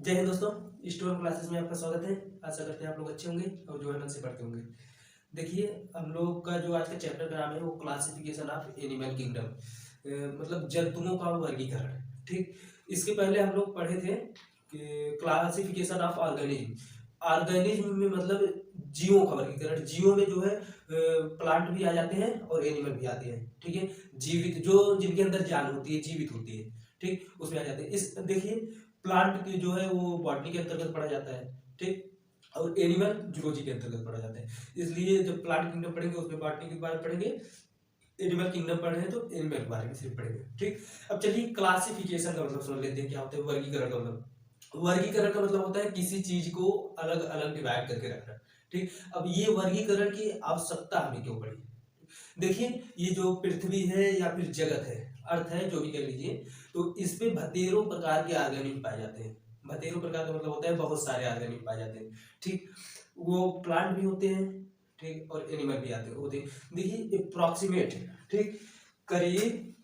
जय हिंद दोस्तों, student classes में आपका स्वागत है। आशा करते हैं आप लोग अच्छे होंगे और जो है मन से पढ़ते होंगे। देखिए, हम लोग का जो आज का चैप्टर का नाम है वो क्लासिफिकेशन ऑफ एनिमल किंगडम, मतलब जंतुओं का वर्गीकरण। ठीक, इसके पहले हम लोग पढ़े थे कि क्लासिफिकेशन ऑफ ऑर्गेनिज्म। ऑर्गेनिज्म में मतलब जीवों का वर्गीकरण। जीवों में जो है प्लांट भी आ जाते हैं और एनिमल भी आते हैं। ठीक है, जीवित जो जिनके अंदर जान होती है, जीवित होती है, ठीक, उसमें आ जाते हैं। इस देखिए, प्लांट की जो है वो बॉटनी के अंतर्गत पढ़ा जाता है। ठीक, और एनिमल जूलॉजी के अंतर्गत पढ़ा जाता है। इसलिए जब प्लांट किंगडम पढ़ेंगे उसमें बॉटनी के बारे में पढ़ेंगे, एनिमल किंगडम पढ़ रहे हैं तो एनिमल के बारे में सिर्फ पढ़ेंगे। ठीक, अब चलिए क्लासिफिकेशन का मतलब समझ लेते हैं क्या होता है। वर्गीकरण का मतलब, वर्गीकरण का मतलब होता है किसी चीज को अलग अलग डिवाइड करके रखना। ठीक, अब ये वर्गीकरण की आवश्यकता हमें क्यों पड़ी? देखिए, ये जो पृथ्वी है या फिर जगत है, अर्थ है, जो भी कह लीजिए, तो इस पे बतेरों प्रकार के ऑर्गेनिज्म पाए जाते हैं। बतेरों प्रकार का मतलब होता है बहुत सारे ऑर्गेनिज्म पाए जाते हैं। ठीक, वो प्लांट भी होते हैं, ठीक, और एनिमल भी आते होते हैं। देखिए अप्रोक्सीमेट, ठीक, करीब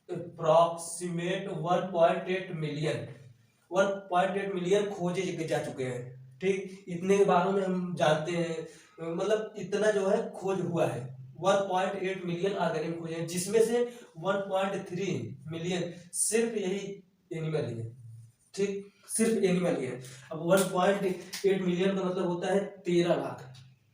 अप्रोक्सीमेट 1.8 मिलियन खोजे जा चुके हैं। ठीक, इतने के बारे में हम जानते हैं, मतलब इतना जो है खोज हुआ है। 1.8 मिलियन ऑर्गेनिज्म खोजे हैं, जिसमें से 1.3 मिलियन सिर्फ यही एनिमल ही है। ठीक, सिर्फ एनिमल ही है। अब 1.8 मिलियन का मतलब होता है 13 लाख।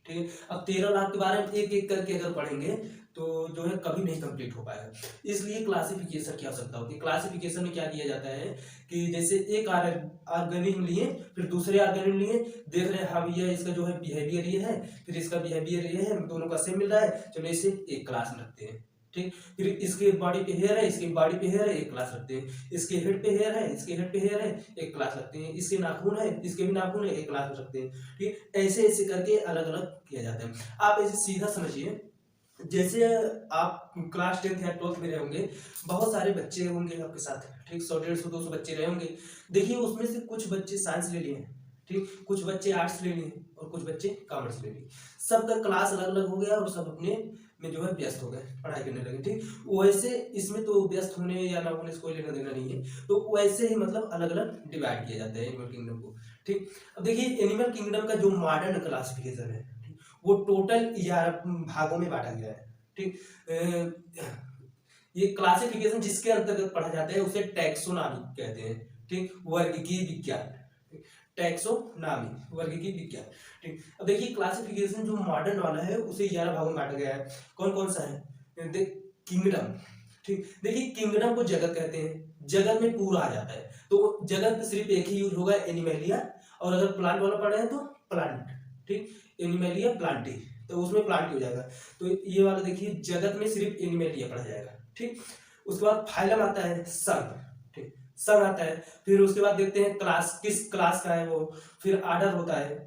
ठीक है, अब 13 लाख के बारे में एक एक करके अगर पढ़ेंगे तो जो है कभी नहीं कंप्लीट हो पाएगा। इसलिए क्लासिफिकेशन की आवश्यकता होती है। क्लासिफिकेशन में क्या किया जाता है कि जैसे एक ऑर्गेनिज्म लिए, फिर दूसरे ऑर्गेनिज्म लिए, देख रहे हैं हाँ भैया इसका जो है बिहेवियर ये है, फिर इसका बिहेवियर ये है, दोनों का सेम मिल रहा है, चलो इसे एक क्लास में रखते हैं। ठीक, फिर इसके बॉडी पे हेयर है, इसके बॉडी पे हेयर है, एक क्लास रखते हैं। इसके हेड पे हेयर है, इसके हेड पे हेयर है, एक क्लास रखते हैं। इसके नाखून है, इसके भी नाखून है, एक क्लास में रखते हैं। ठीक, ऐसे ऐसे करके अलग अलग किया जाता है। आप ऐसे सीधा समझिए, जैसे आप क्लास 10th या 12th में रहे होंगे, बहुत सारे बच्चे होंगे आपके साथ। ठीक, 100 150 200 बच्चे रहे होंगे। देखिए, उसमें से कुछ बच्चे साइंस ले लिए हैं, ठीक, कुछ बच्चे आर्ट्स ले लिए और कुछ बच्चे कॉमर्स ले लिए। सबका क्लास अलग अलग हो गया और सब अपने में जो है व्यस्त हो गए, पढ़ाई करने लगे। ठीक, वैसे इसमें तो व्यस्त होने या ना होने से कोई लेना देना नहीं है। तो वैसे ही मतलब अलग अलग डिवाइड किया जाता है एनिमल किंगडम को। ठीक, अब देखिए एनिमल किंगडम का जो मॉडर्न क्लासिफिकेशन है वो टोटल 11 भागों में बांटा गया है। ठीक, ये क्लासिफिकेशन जिसके अंतर्गत पढ़ा जाता है उसे टैक्सोनॉमी कहते हैं। ठीक, वर्गीकीय विज्ञान, टैक्सोनॉमी वर्गीकीय विज्ञान। ठीक, अब देखिए क्लासिफिकेशन जो मॉडर्न वाला है उसे 11 भागों में बांटा गया है। कौन कौन सा है? किंगडम। ठीक, देखिए किंगडम को जगत कहते हैं। जगत में पूरा आ जाता है, तो जगत में सिर्फ एक ही यूज होगा, एनिमेलिया। और अगर प्लांट वाला पढ़ा है तो प्लांट। ठीक, एनिमेलिया प्लांटी, तो उसमें प्लांट ही हो जाएगा। तो ये वाला देखिए जगत में सिर्फ एनिमेलिया पढ़ा जाएगा। ठीक, उसके बाद फाइलम आता है, संघ। ठीक, संघ आता है। फिर उसके बाद देखते हैं क्लास, किस क्लास का है वो। फिर आर्डर होता है।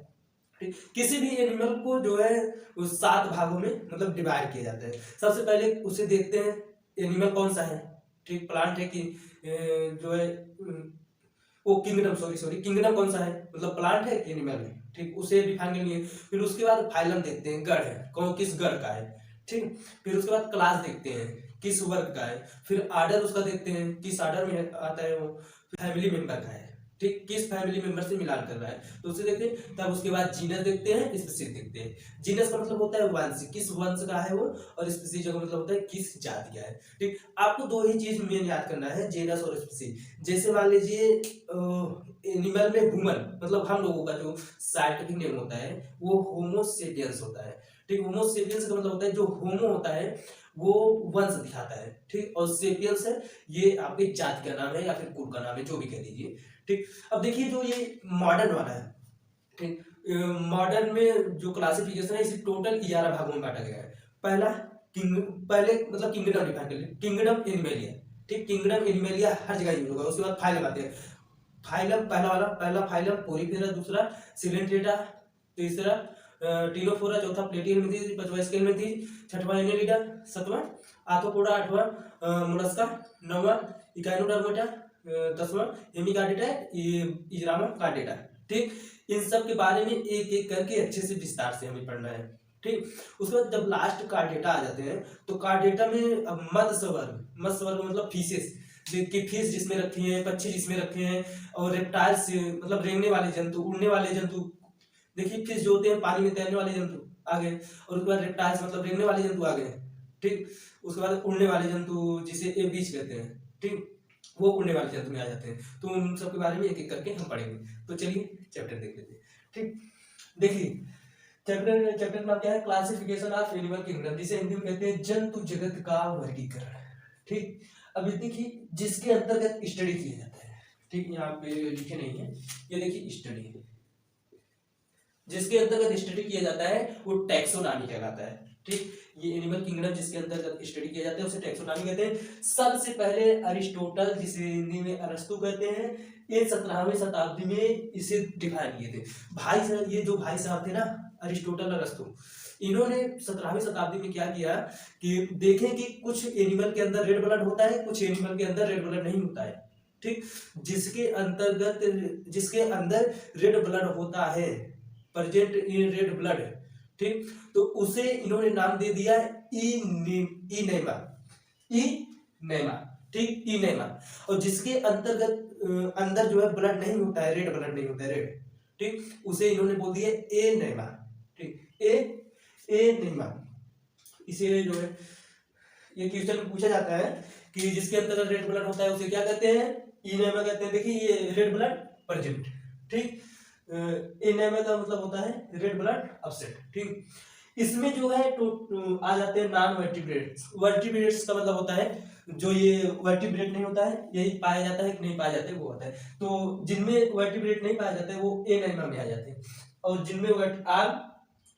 ठीक, किसी भी एनिमल को जो है उस 7 भागों में मतलब डिवाइड किया जाता है। सबसे पहले उसे देखते हैं एनिमल कौन सा है। ठीक, प्लांट है कि जो है वो किंगडम, सॉरी किंगडम कौन सा है, मतलब प्लांट है कि एनिमल है। ठीक, उसे डिफाइन कर लिए। फिर उसके बाद फाइलम देखते हैं, गण है, कौन किस गण का है। ठीक, फिर उसके बाद क्लास देखते हैं किस वर्ग का है। फिर आर्डर उसका देखते हैं किस आर्डर में आता है वो। फैमिली मेंबर का है, ठीक, किस फैमिली मेंबर से मिलान कर रहा है तो उसे देखते हैं। तब उसके बाद जीनस देखते हैं, स्पीसीज देखते हैं। जीनस का मतलब होता है वंश, किस वंश का है वो, और स्पीसीज का मतलब होता है किस जाति का है। ठीक, आपको दो ही चीज मेन याद करना है, जेनस और स्पीसीज। जैसे मान लीजिए एनिमल में ह्यूमन, मतलब हम लोगों का जो साइंटिफिक नेम होता है वो होमो सेपियंस होता है। ठीक, होमो सेपियंस का मतलब होता है जो होमो होता है वो वंश दिखाता है। ठीक, और सेपियंस है ये आपके जाति का नाम है या फिर कुल का नाम है, जो भी कह लीजिए। ठीक, अब देखिए जो ये मॉडर्न वाला है, ठीक, मॉडर्न में जो क्लासिफिकेशन है इसे टोटल 11 भागों में बांटा गया है। पहला पहले मतलब किंगडम डिफाइन कर लिया, किंगडम एनिमेलिया। ठीक, किंगडम एनिमेलिया हर जगह यूज होगा। उसके बाद फाइलम आते हैं। फाइलम पहला फाइलम पोरीफेरा, दूसरा सिलेंट्रेटा, तीसरा टीनोफोरा, चौथा प्लेटियलमिथीज, पांचवा स्केलमिथीज, छठवां एनेलिडा, सातवां आर्थ्रोपोडा, आठवां मोलस्का, नौवां इकाइनोडर्मेटा, 10वां हेमिकार्डेटा, इजरामा कार्डेटा। ठीक, इन सब के बारे में एक एक करके अच्छे से विस्तार से हमें पढ़ना है। ठीक, उसके बाद जब लास्ट कार्डेटा आ जाते हैं तो कार्डेटा में अब मत्स्य वर्ग मतलब फिशेस, कि फिश जिसमें रखी है, पक्षी जिसमें रखे हैं, और रेप्टाइल्स मतलब रेंगने वाले जंतु, उड़ने वाले जंतु। देखिए फिश जो होते हैं पानी में तैरने वाले जंतु आ गए, और उसके बाद रेप्टाइल्स मतलब रेंगने वाले जंतु आ गए, ठीक। उसके बाद उड़ने वाले जंतु जिसे एबीज कहते हैं, ठीक, वो उड़ने वाले जंतु में आ जाते हैं। तो उन सब के बारे में एक एक करके हम पढ़ेंगे। तो चलिए चैप्टर देख लेते हैं, ठीक। देखिए चैप्टर का नाम क्या है, क्लासिफिकेशन ऑफ एनिमल किंगडम, जिसे हिंदी में कहते हैं जंतु जगत का वर्गीकरण, ठीक। अब देखिए जिसके अंतर्गत स्टडी किया जाता है, ठीक, यहाँ पे लिखे नहीं है, ये देखिए स्टडी, जिसके अंतर्गत स्टडी किया जाता है वो टैक्सोनॉमी कहलाता है, ठीक। ये एनिमल किंगडम जिसके अंतर्गत स्टडी किया जाता है उसे टैक्सोनॉमी कहते हैं। सबसे पहले अरिस्टोटल, जिसे हिंदी में अरस्तु कहते हैं, ये 17वीं शताब्दी में इसे डिफाइन किए थे। ये जो भाई साहब थे ना, अरिस्टोटल अरस्तु, इन्होंने 17वीं शताब्दी में क्या किया कि देखें कि कुछ एनिमल के अंदर रेड ब्लड होता है, कुछ एनिमल के अंदर रेड ब्लड नहीं होता है, ठीक। जिसके अंदर रेड ब्लड होता है, प्रेजेंट इन रेड ब्लड, ठीक, तो उसे इन्होंने नाम दे दिया इनेमा, ठीक, इनेमा। और जिसके अंदर जो है ब्लड नहीं होता है, रेड ब्लड नहीं होता है, रेड, ठीक, उसे इन्होंने बोल दिया एनेमा, ठीक, एनेमा। इसे जो है ये क्वेश्चन में पूछा जाता है कि जिसके अंदर रेड ब्लड होता है उसे क्या कहते हैं, इनेमा कहते हैं। देखिए ये रेड ब्लड प्रेजेंट, ठीक, एनेमा का मतलब होता है रेड ब्लड अपसेट, ठीक। इसमें जो है तो आ जाते हैं नॉन वर्टिब्रेट्स। वर्टिब्रेट्स का मतलब होता है जो ये वर्टिब्रेट नहीं होता है, यही पाया जाता है कि नहीं पाया जाता है वो होता है। तो जिनमें वर्टिब्रेट नहीं पाया जाता है वो एनेमा में आ जाते हैं, और जिनमें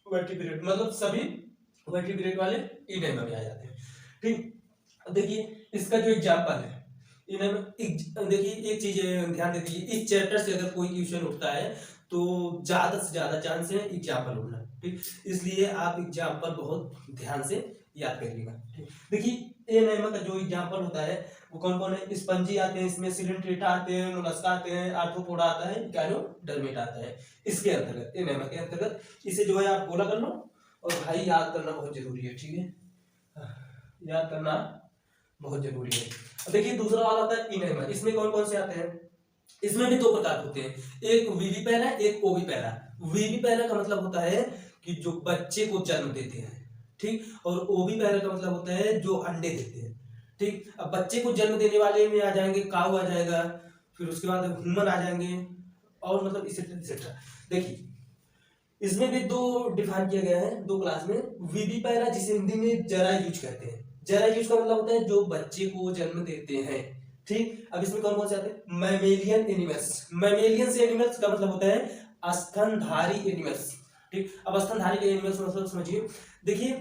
वर्टिब्रेट मतलब सभी वर्टिब्रेट वाले एनेमा में आ जाते हैं, ठीक। देखिए इसका जो एग्जाम्पल है, देखिए एक चीज ध्यान दे दीजिए, इस चैप्टर से अगर कोई क्वेश्चन उठता है तो ज्यादा से ज्यादा चांस है एग्जाम्पल उठना, ठीक। इसलिए आप एग्जाम्पल बहुत ध्यान से याद करिएगा, ठीक। देखिए एनेमा का जो एग्जाम्पल होता है वो कौन कौन है, स्पंजी आते हैं, इसमें सिलेंट्रेटा आते हैं, मोलस्का आते हैं, आर्थ्रोपोडा आता है, गायनोडर्मेटा आता है। इसके अंतर्गत एनेमा के अंतर्गत इसे जो है आप गोला कर लो, और भाई याद करना बहुत जरूरी है, ठीक है, याद करना बहुत जरूरी है। देखिए दूसरा वाला होता है इनेमा, इसमें कौन कौन से आते हैं, इसमें भी दो प्रकार होते हैं, एक विविपैरा, एक ओविपैरा। विविपैरा का मतलब होता है कि जो बच्चे को जन्म देते हैं, ठीक, और ओविपैरा का मतलब होता है जो अंडे देते हैं, ठीक। अब बच्चे को जन्म देने वाले में आ जाएंगे काऊ आ जाएगा, फिर उसके बाद ह्यूमन आ जाएंगे, और मतलब इसेट्रा। देखिए इसमें भी दो डिफाइन किया गया है, दो क्लास में। विविपैरा जिसे हिंदी में जरायुज कहते हैं, जरायुज का मतलब होता है जो बच्चे को जन्म देते हैं, ठीक। अब इसमें कौन कौन से आते हैं, मैमेलियन एनिमल्स। मैमेलियन एनिमल्स का मतलब होता है स्तनधारी एनिमल्स, ठीक। अब स्तनधारी के एनिमल्स मतलब समझिए, देखिए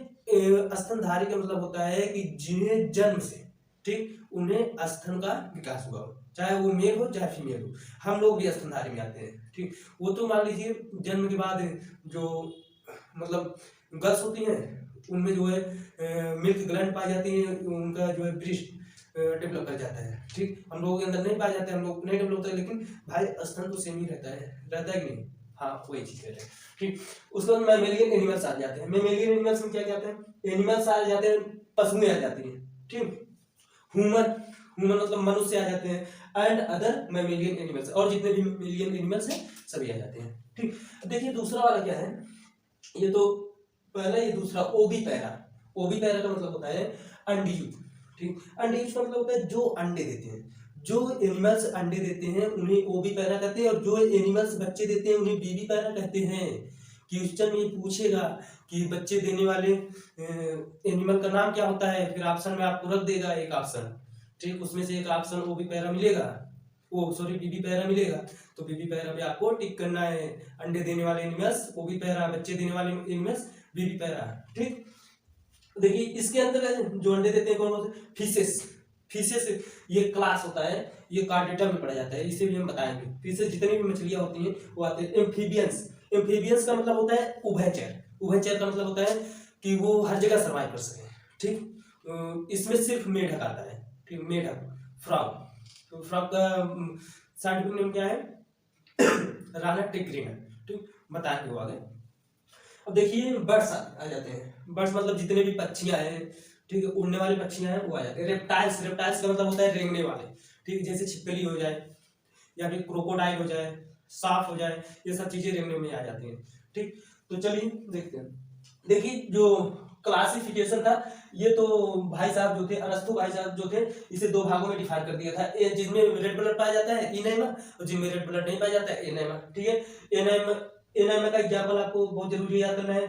स्तनधारी का मतलब होता है कि जिन्हें जन्म से, ठीक, उन्हें स्तन का विकास हुआ हो, चाहे वो मेल हो चाहे फीमेल हो। हम लोग भी स्तनधारी में आते हैं, ठीक। वो तो मान लीजिए जन्म के बाद जो मतलब गर्ल्स होती हैं उनमें जो है मिल्क ग्लैंड पाई जाती है, उनका जो है ब्रेस्ट डेवलप कर जाता है, ठीक। हम लोगों के अंदर नहीं पाया जाता है, हम लोग नहीं डेवलप होता है, लेकिन भाई स्तन तो सेम ही रहता है कि नहीं, हाँ वही चीज है, ठीक। उसके बाद मैमेलियन एनिमल्स आ जाते हैं। मैमेलियन एनिमल्स में क्या कहते हैं, एनिमल्स आ जाते हैं, पशुएं आ जाती हैं, ठीक। ह्यूमन मतलब मनुष्य आ जाते हैं, एंड अदर मैमेलियन एनिमल्स, और जितने भी मैमेलियन एनिमल्स हैं सभी आ जाते हैं, ठीक। देखिए दूसरा वाला क्या है, ये तो पहला, ये दूसरा ओविपैरा। ओविपैरा का मतलब होता है अंडीयुज, ठीक। अंडीयुज का मतलब होता है जो अंडे देते हैं, जो एनिमल्स अंडे देते हैं उन्हें ओविपैरा कहते हैं, और जो एनिमल्स बच्चे देते हैं उन्हें विविपैरा कहते हैं। क्वेश्चन में पूछेगा कि बच्चे देने वाले एनिमल का नाम क्या होता है, फिर ऑप्शन में आपको रख देगा एक ऑप्शन, ठीक। उसमें से एक ऑप्शन ओविपैरा मिलेगा, विविपैरा मिलेगा, तो विविपैरा पे आपको टिक करना है। अंडे देने वाले एनिमल्स ओविपैरा, बच्चे देने वाले एनिमल्स विविपैरा, ठीक। देखिए इसके अंदर जो अंडे देते हैं कौन से, फिशेस ये क्लास होता है, ये कार्डेटा में पढ़ा जाता है, इसे भी हम बताएंगे। फिशेस जितनी भी मछलियां होती हैं वो आते हैं। एम्फीबियंस का मतलब होता है उभयचर का मतलब होता है कि वो हर जगह सर्वाइव कर सके, ठीक। इसमें सिर्फ मेढक आता है, ठीक, मेढक, फ्रॉग। तो फ्रॉग का साइंटिफिक नेम क्या है, राना टिग्रिना, ठीक, बताएंगे वो आगे। अब देखिए बर्ड्स आ जाते हैं। बर्ड्स मतलब जितने भी पक्षियां हैं, ठीक है, उड़ने वाली पक्षियां हैं वो आ जाते हैं। रेप्टाइल्स का मतलब होता है रेंगने वाले, ठीक, जैसे छिपकली हो जाए या फिर क्रोकोडाइल हो जाए, सांप हो जाए, ये सब चीजें रेमने में आ जाती हैं। ठीक, तो चलिए देखते हैं। देखिए जो क्लासिफिकेशन था, ये तो भाई साहब जो थे, अरस्तु भाई साहब जो थे, इसे दो भागों में डिफाइन कर दिया था, जिसमें रेड ब्लड पाया जाता है इनेमा, और जिनमें रेड ब्लड नहीं पाया जाता है एनेमा। ठीक है, एनेमा एनेमा का एग्जाम्पल आपको बहुत जरूरी याद करना है।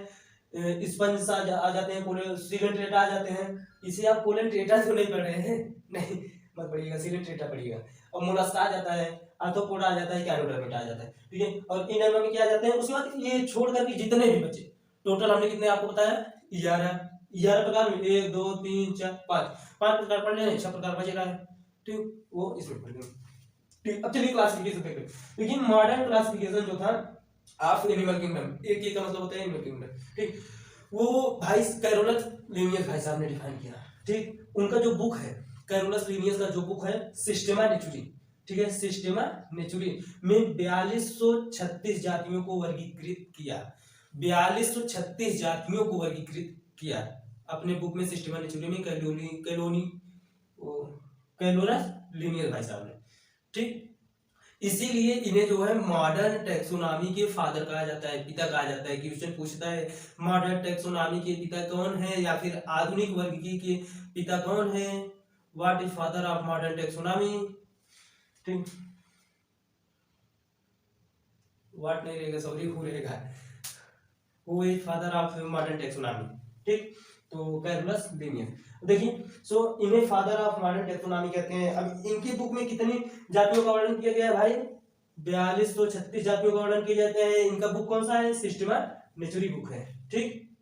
स्पंज आ जाते हैं, सिलेंट्रेटा आ जाते हैं। इसे आप कोलेंट्रेटा तो नहीं पढ़ रहे हैं, नहीं मत पढ़िएगा, सिलेंट्रेटा पढ़िएगा। और मोलस्का आ जाता है, आर्थ्रोपोडा आ जाता है, कैनोडर्मिटा आ जाता है। ठीक है, और इनेमा में क्या आ जाते हैं। उसके बाद ये छोड़ करके जितने भी बचे, टोटल हमने कितने आपको बताया, 11 प्रकार में, 1 2 3 4 5 प्रकार पढ़ लें, 6 प्रकार बचेगा है। ठीक, वो इसमें पढ़ लेंगे। ठीक, अब चलिए क्लासिफिकेशन देखते हैं। लेकिन मॉडर्न क्लासिफिकेशन जो था ऑफ एनिमल किंगडम, एक का मतलब होता है एनिमल किंगडम। ठीक, वो भाई कैरोलस लिनियस भाई साहब ने डिफाइन किया। ठीक, उनका जो बुक है, कैरोलस लिनियस का जो बुक है सिस्टेमा नेचुरी, ठीक है, सिस्टेमा नेचुरी में 4236 जातियों को वर्गीकृत किया, 4236 जातियों को वर्गीकृत किया अपने बुक में सिस्टेमा नेचुरी में, कैरोलस लिनियस भाई साहब ने। ठीक, इसीलिए इन्हें जो है मॉडर्न टैक्सोनॉमी के फादर कहा जाता है, पिता कहा जाता है। क्वेश्चन पूछता है मॉडर्न टैक्सोनॉमी के पिता कौन है, या फिर आधुनिक वर्गीकरण के पिता कौन है, what is father of modern taxonomy. ठीक, व्हाट नहीं रहेगा, सॉरी, हु रहेगा, who is father of modern taxonomy. ठीक, तो कैरोलस लिनियस। देखिए, सो इन्हें फादर ऑफ मॉडर्न टैक्सोनॉमी कहते हैं। अब इनकी बुक में कितनी जातियों का वर्णन किया गया है भाई, 4236 जातियों का वर्णन किया जाता है। इनका बुक कौन सा है, सिस्टेमा नेचुरी बुक है। ठीक,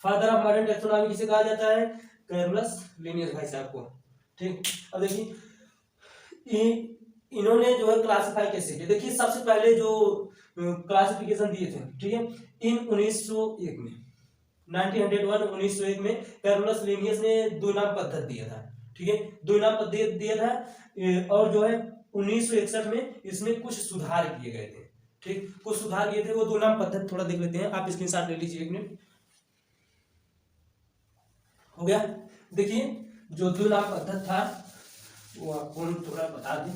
फादर ऑफ मॉडर्न टैक्सोनॉमी किसे कहा जाता है, कैरोलस लिनियस भाई साहब को। ठीक, अब देखिए इन्होंने जो है क्लासिफाई कैसे किया। देखिए सबसे पहले जो क्लासिफिकेशन दिए थे, ठीक है, इन 1901 में, 1901 में कैरोलस लिनियस ने द्विनाम पद्धति दिया था। ठीक है, द्विनाम पद्धति दिया था, और जो है 1961 में इसमें कुछ सुधार किए गए थे। ठीक, कुछ सुधार किए थे, वो द्विनाम पद्धति थोड़ा देख लेते हैं, आप स्क्रीनशॉट ले लीजिए, 1 मिनट हो गया। देखिए जो द्विनाम पद्धति था वो आपको थोड़ा बता दें।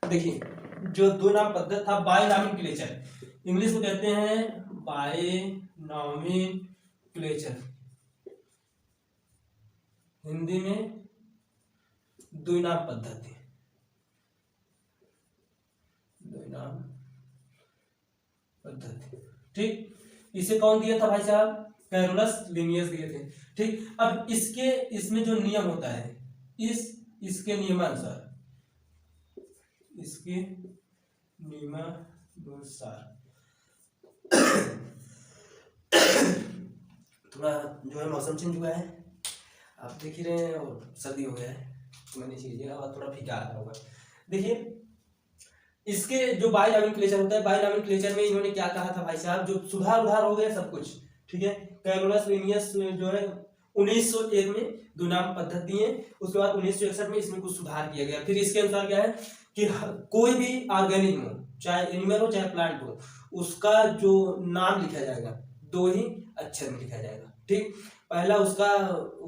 देखिए जो द्विनाम पद्धति था, बायनॉमिनक्लेचर, इंग्लिश में कहते हैं बायनॉमिनक्लेचर, हिंदी में द्विनाम पद्धति, द्विनाम पद्धति। ठीक, इसे कौन दिया था भाई साहब, कैरोलस लिनियस दिए थे। ठीक, अब इसमें जो नियम होता है, इसके नियमानुसार, इसके नियमानुसार थोड़ा जो है मौसम चेंज हुआ है, आप देख ही रहे हैं, और सर्दी हो गया है, मैंने लीजिएगा, और थोड़ा फीका आता होगा। देखिए इसके जो बायनॉमिनक्लेचर होता है, बायनॉमिनक्लेचर में इन्होंने क्या कहा था भाई साहब, जो सुधार हो गया सब कुछ। ठीक है, कैरोलस लिनियस जो है 1901 में द्विनाम पद्धति है, उसके बाद 1961 में इसमें कुछ सुधार किया गया। फिर इसके अनुसार क्या है कि कोई भी ऑर्गेनिज्म हो, चाहे एनिमल हो चाहे प्लांट हो, उसका जो नाम लिखा जाएगा 2 ही अक्षर में लिखा जाएगा। ठीक, पहला उसका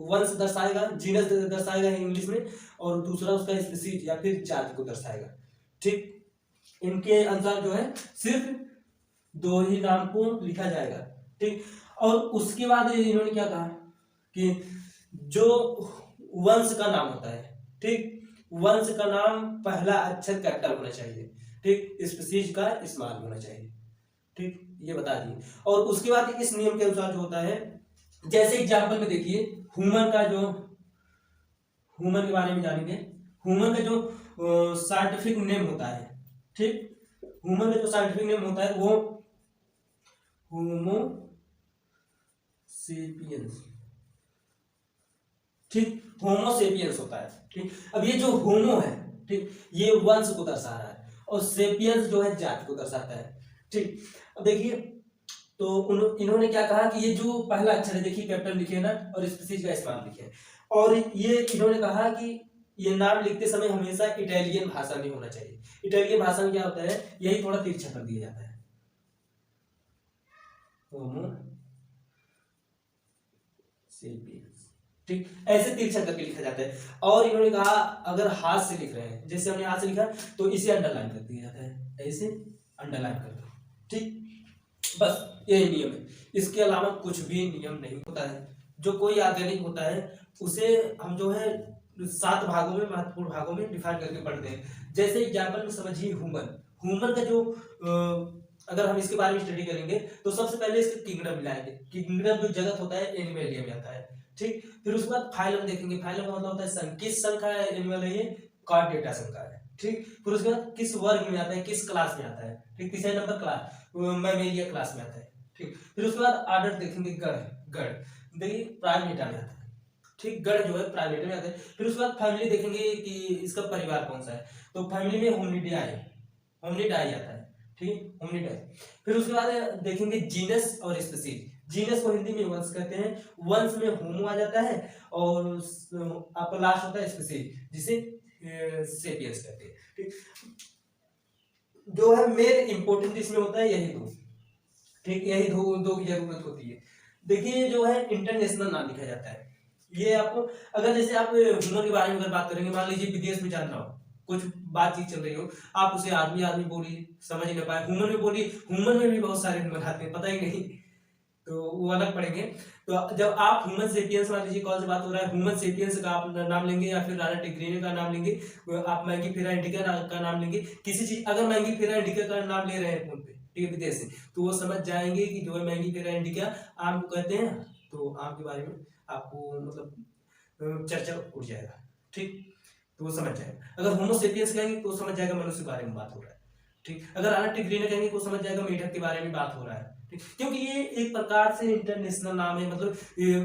वंश दर्शाएगा, जीनस दर्शाएगा इंग्लिश में, और दूसरा उसका स्पीशीज या फिर जाति को दर्शाएगा। ठीक, इनके अनुसार जो है सिर्फ 2 ही नाम को लिखा जाएगा। ठीक, और उसके बाद इन्होंने क्या कहा कि जो वंश का नाम होता है, ठीक, वंश का नाम पहला अक्षर कैपिटल होना चाहिए। ठीक, स्पीशीज का स्मॉल होना चाहिए। ठीक, ये बता दिए। और उसके बाद इस नियम के अनुसार जो होता है, जैसे एग्जाम्पल में देखिए, ह्यूमन के बारे में जानेंगे। ह्यूमन का जो साइंटिफिक नेम होता है, ठीक, ह्यूमन का जो साइंटिफिक नेम होता है वो होमो सेपियंस। ठीक, होमो सेपियंस होता है। ठीक, अब ये जो होमो है, ठीक, ये वंश को दर्शा रहा है, और सेपियंस जो है जाति को दर्शाता है। ठीक, अब देखिए तो इन्होंने क्या कहा कि ये जो पहला अक्षर है, देखिए कैपिटल लिखे ना, और स्पीशीज का स्मॉल लिखे, और ये इन्होंने कहा कि ये नाम लिखते समय हमेशा इटालियन भाषा में होना चाहिए। इटालियन भाषा में क्या होता है, यही थोड़ा तिरछा कर दिया जाता है, होमो सेपियंस। ठीक, ऐसे तिरछा करके लिखा जाता है। और इन्होंने कहा अगर हाथ से लिख रहे हैं, जैसे हमने हाथ से लिखा तो इसे अंडरलाइन कर दिया जाता है, ऐसे अंडरलाइन कर दो। ठीक, बस यही नियम है, इसके अलावा कुछ भी नियम नहीं होता है। जो कोई ऑर्गेनिक होता है उसे हम जो है 7 भागों में, महत्वपूर्ण भागों में डिफाइन करके पढ़ते हैं। जैसे एग्जाम्पल में समझिए ह्यूमन। ह्यूमन का जो अगर हम इसके बारे में स्टडी करेंगे तो सबसे पहले इसके किंगडम मिलाएंगे। किंगडम जो जगत होता है एनिमलिया में आता है। ठीक, फिर उसके बाद फाइलम देखेंगे। फाइलम का मतलब होता है संघ, किस संघ का एनिमल है ये, कॉर्डेटा संघ का है। ठीक, फिर उसके बाद किस वर्ग में आता है, किस क्लास में आता है। ठीक, तीसरे नंबर क्लास मैमेलिया क्लास में आता है। ठीक, फिर उसके बाद ऑर्डर देखेंगे, गढ़। गढ़ देखिए प्राइमेटा में आता है। ठीक, गढ़ जो है प्राइमेटा में आता है। फिर उसके बाद फैमिली देखेंगे कि इसका परिवार कौन सा है, तो फैमिली में होमिनिडाई, होमिनिडाई आता है। ठीक, होमिनिडाई। फिर उसके बाद देखेंगे जीनस और स्पीशीज। जीनस को हिंदी में वंश कहते हैं, वंश में होमो आ जाता है और आपका लास्ट होता है स्पीशीज, जिसे सेपियंस कहते हैं। ठीक, जो है मेन इंपोर्टेंट इसमें होता है यही दो। ठीक, यही दो की जरूरत होती है। देखिए जो है इंटरनेशनल नाम लिखा जाता है। ये आपको अगर जैसे आप ह्यूमन के बारे में अगर बात करेंगे, मान लीजिए विदेश में जाना हो, कुछ बातचीत चल रही हो, आप उसे आदमी आदमी बोलिए, समझ नहीं पाए, ह्यूमन में बोलिए। ह्यूमन में भी बहुत सारे ह्यूमन आते हैं, पता ही नहीं, तो वो अलग पढ़ेंगे। तो जब आप ह्यूमन सेपियंस, मान लीजिए कौन सी बात हो रहा है, ह्यूमन सेपियंस का आप नाम लेंगे या फिर राना टिग्रीने का नाम लेंगे, आप मैंगीफेरा इंडिका का नाम लेंगे, किसी चीज अगर मैंगीफेरा इंडिका का नाम ले रहे हैं फोन पे, ठीक है, विदेश से, तो वो समझ जाएंगे कि जो है मैंगीफेरा इंडिका आम को कहते हैं। तो आम के बारे में आपको मतलब चर्चा उठ जाएगा। ठीक, तो वो समझ जाएगा। अगर होमो सेपियंस कहेंगे तो समझ जाएगा मनुष्य के बारे में बात हो रहा है। ठीक, अगर राना टिग्रीने कहेंगे तो समझ जाएगा मेढक के बारे में बात हो रहा है। ठीक, क्योंकि ये एक प्रकार से इंटरनेशनल नाम है, मतलब ये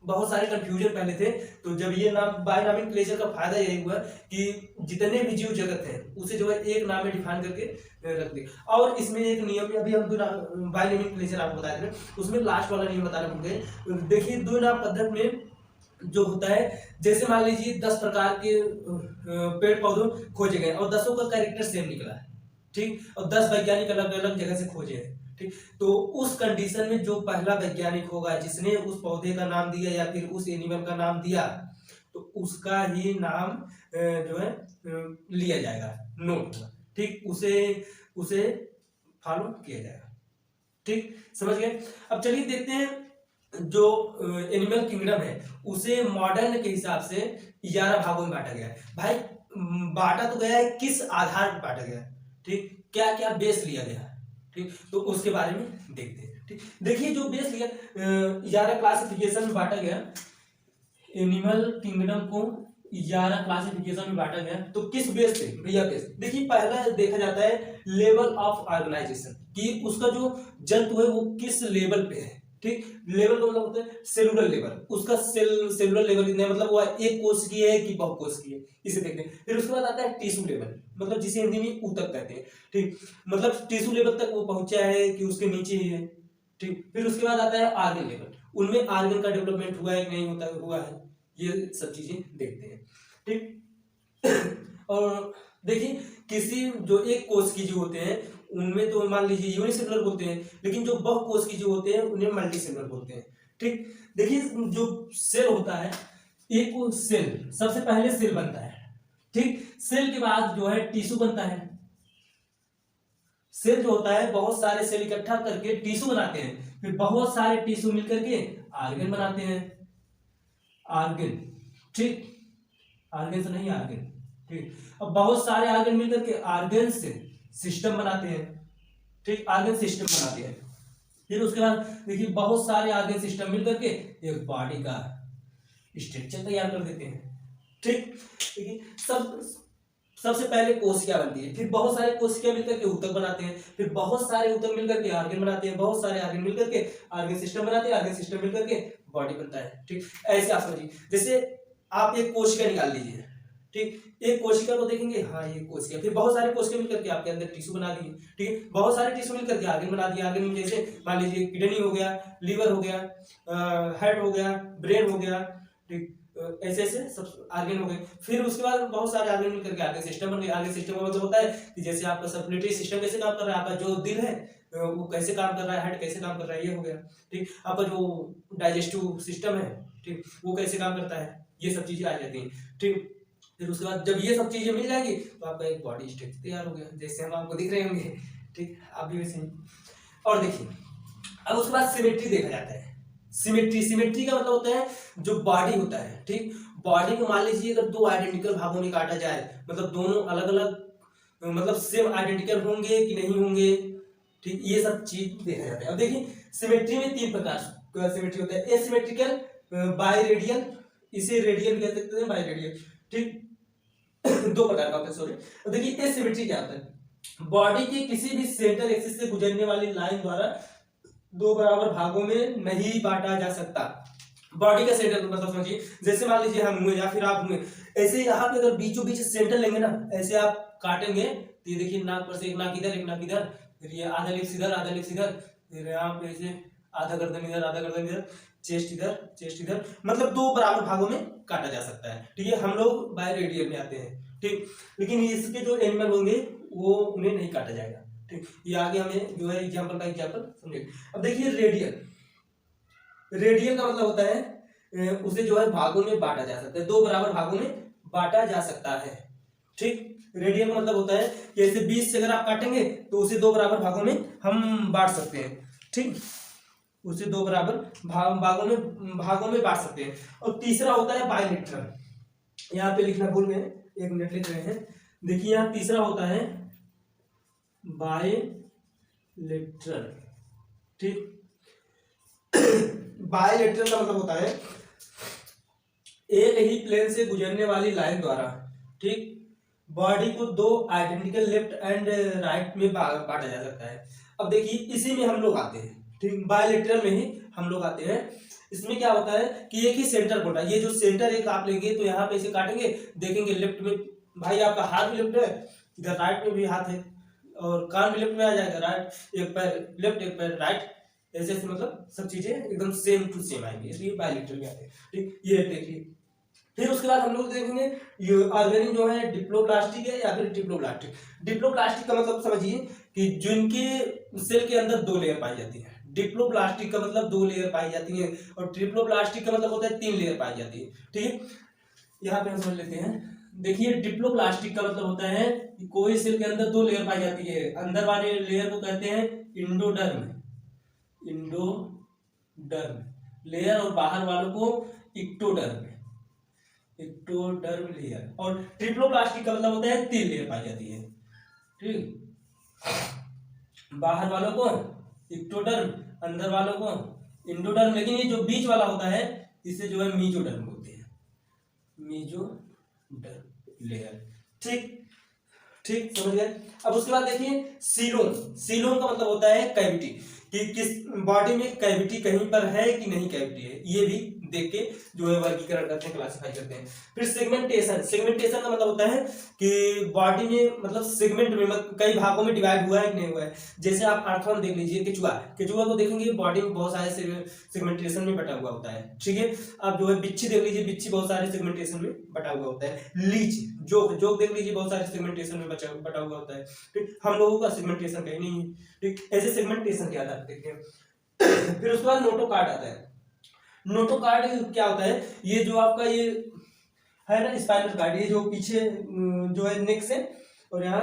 बहुत सारे कंफ्यूजन पहले थे। तो जब ये नाम बाय नॉमेनक्लेचर का फायदा यही हुआ कि जितने भी जीव जगत है उसे जो है एक नाम में डिफाइन करके रख दे। और इसमें एक नियम है, अभी हम बाय नॉमेनक्लेचर आपको बताए थे, उसमें लास्ट वाला नियम बताना भूल गए। देखिए दो नाम पद्धति में जो होता है, जैसे मान लीजिए 10 प्रकार के पेड़ पौधों खोजे गए और 10 का कैरेक्टर सेम निकला है। ठीक, और 10 वैज्ञानिक अलग अलग जगह से खोजे हैं। ठीक, तो उस कंडीशन में जो पहला वैज्ञानिक होगा जिसने उस पौधे का नाम दिया या फिर उस एनिमल का नाम दिया, तो उसका ही नाम जो है लिया जाएगा, नोट होगा। ठीक, उसे फॉलो किया जाएगा। ठीक, समझ गए। अब चलिए देखते हैं जो एनिमल किंगडम है उसे मॉडर्न के हिसाब से 11 भागों में बांटा गया है। भाई बांटा तो गया है, किस आधार पर बांटा गया है, ठीक, क्या क्या बेस लिया गया, ठीक, तो उसके बारे में देखते हैं। ठीक, देखिए जो बेस लिया 11 क्लासिफिकेशन में बांटा गया, एनिमल किंगडम को 11 क्लासिफिकेशन में बांटा गया। तो किस बेस पे भैया, बेस देखिए पहला देखा जाता है लेवल ऑफ ऑर्गेनाइजेशन, कि उसका जो जंतु है वो किस लेवल पे है। ठीक, लेवल का मतलब होता है सेलुलर लेवल, उसका सेलुलर लेवल कितना है, मतलब वो एक कोश की है कि बहुकोश की है, इसे देखते हैं। फिर उसके बाद आता है टिश्यू लेवल, मतलब जिसे हिंदी में ऊतक कहते हैं। ठीक, मतलब टिश्यू लेवल तक वो पहुंचा है कि उसके नीचे ही है। ठीक, फिर उसके बाद आता है आर्गन लेवल, उनमें आर्गन का डेवलपमेंट हुआ है कि नहीं होता हुआ है, ये सब चीजें देखते हैं। ठीक, और देखिए किसी जो एक कोश की जो होते हैं उनमें तो मान लीजिए यूनिसेलुलर बोलते हैं, लेकिन जो बहुकोश की जो होते हैं उन्हें मल्टीसेलुलर बोलते हैं। ठीक, देखिए जो सेल होता है, एक सेल सबसे पहले सेल बनता है। ठीक, सेल के बाद जो है टिश्यू बनता है। सेल जो होता है बहुत सारे सेल इकट्ठा करके टिश्यू बनाते हैं, फिर बहुत सारे टिश्यू मिलकर के आर्गन बनाते हैं। आर्गन, ठीक, आर्गन से नहीं आर्गन। ठीक, अब बहुत सारे आर्गन मिलकर के आर्गन से सिस्टम बनाते हैं। ठीक, आर्गन सिस्टम बनाते हैं। फिर उसके बाद देखिए बहुत सारे आर्गन सिस्टम मिलकर के एक बॉडी का स्ट्रक्चर तैयार कर देते हैं। ठीक, देखिए सबसे पहले कोशिका बनती है, फिर बहुत सारे कोशिका मिलकर के ऊतक बनाते हैं, फिर बहुत सारे ऊतक मिलकर के आर्गन बनाते हैं, बहुत सारे आर्गन मिलकर के आर्गन सिस्टम बनाते हैं, आर्गन सिस्टम मिलकर के बॉडी बनता है। ठीक, ऐसे आप समझिए, जैसे आप एक कोशिका निकाल लीजिए। ठीक, एक कोशिका को देखेंगे, हाँ ये कोशिका, फिर बहुत सारे कोशिका मिलकर के आपके अंदर टिश्यू बना दिए। ठीक, बहुत सारे टिश्यू मिलकर के आर्गन बना दिए। आर्गन में जैसे मान लीजिए किडनी हो गया, लीवर हो गया, हार्ट हो गया, ब्रेन हो गया। ठीक, ऐसे ऐसे सब आर्गन हो गए। फिर उसके बाद बहुत सारे आर्गन मिलकर के आर्गन सिस्टम बन गए। आर्गन सिस्टम का मतलब होता है कि जैसे आपका सर्कुलेटरी सिस्टम कैसे काम कर रहा है, आपका जो दिल है वो कैसे काम कर रहा है, हार्ट कैसे काम कर रहा है, ये हो गया। ठीक, आपका जो डाइजेस्टिव सिस्टम है, ठीक, वो कैसे काम करता है, ये सब चीजें आ जाती हैं। ठीक, फिर उसके बाद जब ये सब चीजें मिल जाएंगी तो आपका एक बॉडी स्ट्रक्चर तैयार हो गया, जैसे हम आपको दिख रहे होंगे। ठीक, आप भी वैसे ही। और देखिए अब उसके बाद सिमेट्री देखा जाता है। सिमेट्री का मतलब होता है जो बॉडी होता है, ठीक, बॉडी को मान लीजिए अगर दो आइडेंटिकल भागों में काटा जाए, मतलब दोनों अलग अलग मतलब सेम आइडेंटिकल होंगे कि नहीं होंगे, ठीक, ये सब चीज देखा जाता है। अब देखिए सिमेट्री में तीन प्रकार का सिमेट्री होता है, एसिमेट्रिकल, बाइरेडियल, इसे रेडियल कह सकते हैं, बाइरेडियल। ठीक, दो प्रकार का होता है, सॉरी। अब देखिए एसिमेट्री क्या होता है, बॉडी के किसी भी सेंटर एक्सिस से गुजरने वाली लाइन द्वारा दो बराबर भागों में नहीं बांटा जा सकता। बॉडी का सेंटर मतलब समझिए, जैसे मान लीजिए हम हुए या फिर आप हुए, ऐसे यहाँ पे अगर बीचों बीच सेंटर लेंगे ना, ऐसे आप काटेंगे तो ये देखिए नाक पर से एक नाक इधर एक नाक इधर, फिर ये आधा लिप्स इधर आधा लिप्स इधर, फिर यहाँ पे ऐसे आधा गर्दन इधर आधा गर्दन इधर, चेस्ट इधर, मतलब दो बराबर भागों में काटा जा सकता है। ठीक है, हम लोग बायरेडियल में आते हैं। ठीक, लेकिन इसके जो एनिमल होंगे वो उन्हें नहीं काटा जाएगा। ठीक, ये आगे हमें जो है एग्जाम्पल का एग्जाम्पल समझेंगे। अब देखिए रेडियल, रेडियल का मतलब होता है उसे जो है भागों में बांटा जा सकता है, दो बराबर भागों में बांटा जा सकता है। ठीक, रेडियल का मतलब होता है कि ऐसे 20 से अगर आप काटेंगे तो उसे दो बराबर भागों में हम बांट सकते हैं। ठीक, उसे दो बराबर भागों में बांट सकते हैं। और तीसरा होता है बायलेटरल, यहाँ पे लिखना भूल गए, एक मिनट लिख रहे हैं। देखिए यहाँ तीसरा होता है बायलेटरल। ठीक, बायलेटरल का मतलब होता है एक ही प्लेन से गुजरने वाली लाइन द्वारा, ठीक, बॉडी को दो आइडेंटिकल लेफ्ट एंड राइट में बांटा जा सकता है। अब देखिए इसी में हम लोग आते हैं। ठीक, बायलेटरल में ही हम लोग आते हैं। इसमें क्या होता है कि एक ही सेंटर बोला, ये जो सेंटर एक आप लेंगे तो यहाँ पे ऐसे काटेंगे, देखेंगे लेफ्ट में भाई आपका हाथ भी लेफ्ट है, इधर राइट में भी हाथ है, और कान भी लेफ्ट में आ जाएगा, राइट एक पैर लेफ्ट एक पैर राइट, ऐसे ऐसे मतलब सब चीजें एकदम सेम टू सेम आएंगी, इसलिए बायलेटरल में आते हैं। ठीक, ये देखिए फिर उसके बाद हम लोग देखेंगे ये ऑर्गेनिक जो है डिप्लोप्लास्टिक है या फिर ट्रिप्लोप्लास्टिक। डिप्लोप्लास्टिक का मतलब समझिए कि जिनके सेल के अंदर दो लेयर पाई जाती है। डिप्लोप्लास्टिक का मतलब दो लेयर पाई जाती है, और ट्रिप्लोप्लास्टिक का मतलब होता है तीन लेयर पाई जाती है। ठीक है, यहाँ पे हम समझ लेते हैं। देखिए डिप्लोप्लास्टिक का मतलब होता है कि कोई सेल के अंदर दो लेयर पाई जाती है, अंदर वाले लेयर को कहते हैं इंडोडर्म लेयर, और बाहर वालों को इक्टोडर्म लेयर। और ट्रिप्लोप्लास्टिक का मतलब होता है तीन लेयर पाई जाती है। ठीक, बाहर वालों को इक्टोडर्म, अंदर वालों को इंडोडर्म, लेकिन ये जो बीच वाला होता है इसे जो है मीजोडर्म बोलते हैं, मीजोडर्म लेयर। ठीक, समझ गए। अब उसके बाद देखिए सीलोम का मतलब होता है कैविटी, कि किस बॉडी में कैविटी कहीं पर है कि नहीं कैविटी है, ये भी देख के जो है वर्गीकरण करते हैं, क्लासिफाई करते हैं। फिर सेगमेंटेशन का मतलब होता है कि बॉडी में मतलब सेगमेंट में कई भागों में डिवाइड हुआ है कि नहीं हुआ है। जैसे आप अर्थवन देख लीजिए, केचुआ को देखेंगे बॉडी में बहुत सारे सेगमेंटेशन में बटा हुआ होता है। ठीक है, आप जो है बिच्छी देख लीजिए, बिच्छी बहुत सारे सेगमेंटेशन में बटा हुआ होता है। लीच जोक देख लीजिए, बहुत सारे सेगमेंटेशन में बटा हुआ होता है। ठीक, हम लोगों का सेगमेंटेशन कहीं नहीं है। ठीक, ऐसे सेगमेंटेशन के आधार पर देखते हैं। फिर उसके बाद नोटोकार्ड आता है। नोटोकार्ड क्या होता है, ये जो आपका ये है ना स्पाइनल कार्ड, ये जो पीछे जो है नेक से और यहाँ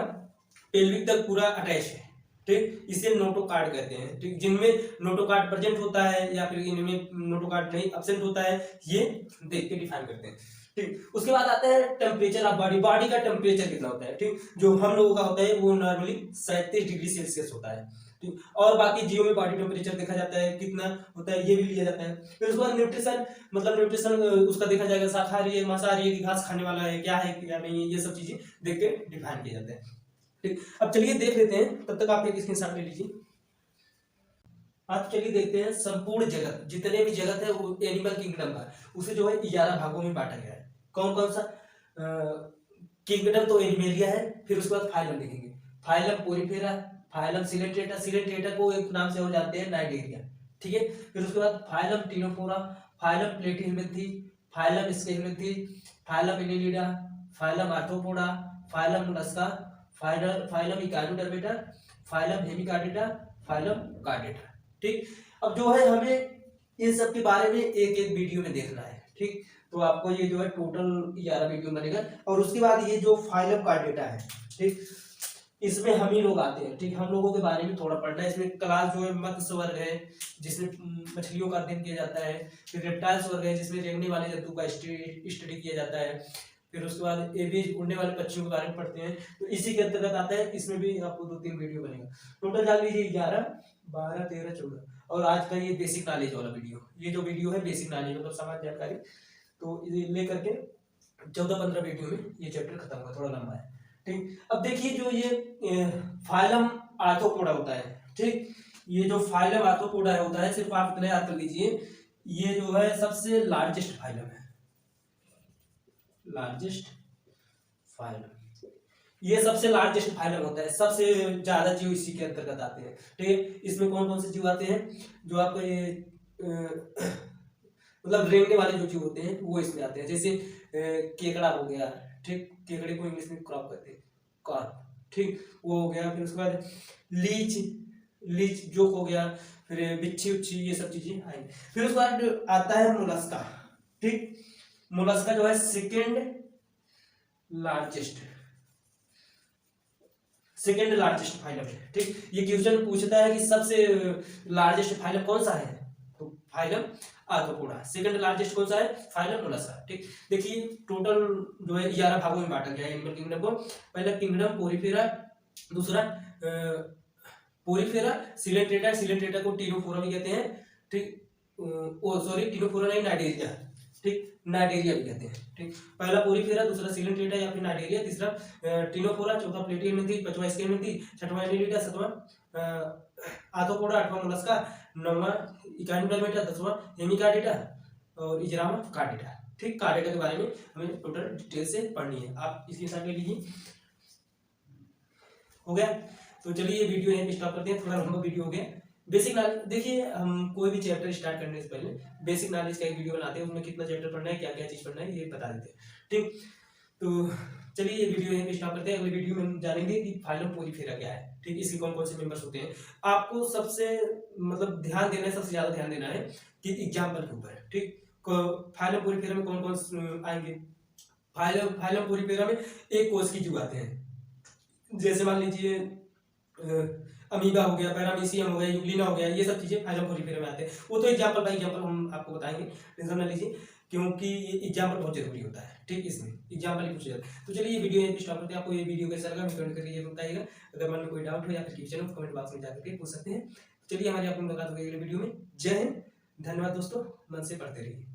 पेल्विक तक पूरा अटैच है। ठीक, इसे नोटोकार्ड कहते हैं। ठीक, जिनमें नोटोकार्ड प्रेजेंट होता है या फिर इनमें नोटोकार्ड नहीं एब्सेंट होता है, ये देख के डिफाइन करते हैं। ठीक, उसके बाद आता है टेम्परेचर ऑफ बॉडी का टेम्परेचर कितना होता है। ठीक, जो हम लोगों का होता है वो नॉर्मली 37 डिग्री सेल्सियस होता है। ठीक, और बाकी जीव में बॉडी टेम्परेचर देखा जाता है कितना होता है, ये भी लिया जाता है। फिर उसके बाद न्यूट्रिशन, मतलब न्यूट्रिशन उसका देखा जाएगा, शाकाहारी है मांसाहारी है कि घास खाने वाला है, क्या है क्या नहीं है, ये सब चीजें देख के डिफाइन किए जाते हैं। ठीक, अब चलिए देख लेते हैं, तब तक आप एक स्क्रीनशॉट ले लीजिए। अब चलिए देखते हैं संपूर्ण जगत, जितने भी जगत है वो एनिमल किंगडम का, उसे जो है 11 भागों में बांटा गया है। कौन कौन सा? किंगडम तो एनिमेलिया है। फिर उसके बाद फाइलम देखेंगे, फाइलम पोरीफेरा, फाइलम सिलेंट्रेटा को एक नाम से और जानते हैं नाइडेरिया। ठीक है, फिर उसके बाद phylum Ctenophora, phylum Platyhelminthes, phylum Aschelminthes, phylum Annelida, phylum Arthropoda, phylum Mollusca, phylum Echinodermata, phylum Hemichordata, phylum Chordata. ठीक, अब जो है हमें इन सब के बारे में एक एक वीडियो में देखना है। ठीक, तो आपको ये जो है टोटल 11 वीडियो बनेगा। और उसके बाद ये जो फाइलम कार्डेटा है, ठीक, इसमें हम ही लोग आते हैं। ठीक, हम लोगों के बारे में थोड़ा पढ़ना है। इसमें क्लास जो है मत्स्य वर्ग है, जिसमें मछलियों का अध्ययन किया जाता है। फिर रेप्टाइल्स वर्ग है, जिसमें रेंगने वाले जंतु का स्टडी किया जाता है। फिर उसके बाद एविज, उड़ने वाले पक्षियों के बारे में पढ़ते हैं। तो इसी के अंतर्गत आता है। इसमें भी आपको 2-3 वीडियो बनेगा। टोटल डाल लीजिए 11, 12, 13, 14। और आज का ये बेसिक नॉलेज वाला वीडियो, ये जो वीडियो है बेसिक नॉलेज मतलब सामान्य जानकारी, तो ये लेकर के 14-15 वीडियो में ये चैप्टर खत्म होगा, थोड़ा लंबा है। ठीक, अब देखिए जो ये फाइलम आर्थ्रोपोडा होता है। ठीक, ये जो फाइलम आर्थ्रोपोडा होता है, सिर्फ आप इतना याद कर लीजिए, ये जो है सबसे लार्जेस्ट फाइलम है, लार्जेस्ट फाइलम। ये सबसे लार्जेस्ट फाइलम होता है, सबसे ज्यादा जीव इसी के अंतर्गत आते हैं। ठीक है, इसमें कौन कौन से जीव आते हैं? जो आपका ये मतलब रेंगने वाले जो जीव होते हैं वो इसमें आते हैं। जैसे केकड़ा हो गया। ठीक, केकड़े को इंग्लिश में क्रॉप कहते हैं, कार्प। ठीक, वो हो गया। फिर उसके बाद लीच जोक हो गया। फिर बिच्छी उच्छी, ये सब चीजें आएंगी। फिर उसके बाद आता है मोलस्का। ठीक, मोलस्का जो है सेकेंड लार्जेस्ट फाइलम है। ठीक, ये क्वेश्चन पूछता है कि सबसे लार्जेस्ट फाइलम कौन सा है, तो फाइलम आर्थ्रोपोडा। सेकंड लार्जेस्ट कौन सा है? Phylum Mollusca. ठीक, देखिए टोटल जो है 11 भागों में बांटा गया है एनिमल किंगडम को। पहला किंगडम पोरीफेरा, दूसरा पोरीफेरा, सिलेंट्रेटा को टीनोफोरा भी कहते हैं। ठीक, टीनोफोरा नहीं, नाइडेरिया। ठीक, नाइडेरिया भी कहते हैं। ठीक, पहला पोरीफेरा, दूसरा सिलेंट्रेटा या फिर नाइडेरिया, तीसरा टीनोफोरा, चौथा प्लेटियमेंथी, पांचवा स्केमेंथी, छठवां एनिलिडा, सातवां आर्थ्रोपोडा, आठवां मोलस्का, नौवां इकाइनोडर्मेटा, 10वां हेमिकार्डेटा और 11वां कार्डेटा। ठीक, कार्डेटा के बारे में हमें टोटल डिटेल से पढ़नी है, आप इसके साथ ले लीजिए। हो गया, तो चलिए ये वीडियो यहीं पे स्टॉप करते हैं, थोड़ा लंबा वीडियो हो गया। बेसिक नॉलेज देखिए, हम कोई भी चैप्टर स्टार्ट करने से पहले बेसिक नॉलेज का एक वीडियो बनाते हैं, उसमें कितना चैप्टर पढ़ना है, क्या क्या चीज पढ़ना है, ये बता देते हैं। ठीक, तो चलिए ये वीडियो यहीं पे स्टॉप करते हैं। अगले वीडियो में हम जानेंगे कि फाइलम पोरीफेरा क्या है। ठीक, इसके कौन कौन से मेंबर्स होते हैं। आपको सबसे मतलब ध्यान देना है, सबसे ज्यादा ध्यान देना है कि एग्जाम्पल के ऊपर। ठीक, फाइलम पोरीफेरा में कौन कौन आएंगे। फाइलम पोरीफेरा में एक कोष की जीव आते हैं। जैसे मान लीजिए अमीबा हो गया, पैरामीशियम हो गया, यूग्लिना हो गया, ये सब चीजें फाइलम पोरीफेरा में आते हैं। वो तो एग्जाम्पल बाय एग्जाम्पल हम आपको बताएंगे, टेंशन ना लीजिए, क्योंकि ये एग्जाम्पल बहुत जरूरी होता है। ठीक, इसमें एग्जाम्पल ही पूछा जाता है। तो चलिए ये वीडियो यहीं पे स्टॉप करते हैं। आपको ये वीडियो कैसा लगा कमेंट करके ये बताइएगा। अगर मन में कोई डाउट हो या फिर क्वेश्चन हो कमेंट बॉक्स में जाकर के पूछ सकते हैं। चलिए हमारी आपको मुलाकात होगी अगले वीडियो में। जय हिंद, धन्यवाद दोस्तों, मन से पढ़ते रहिए।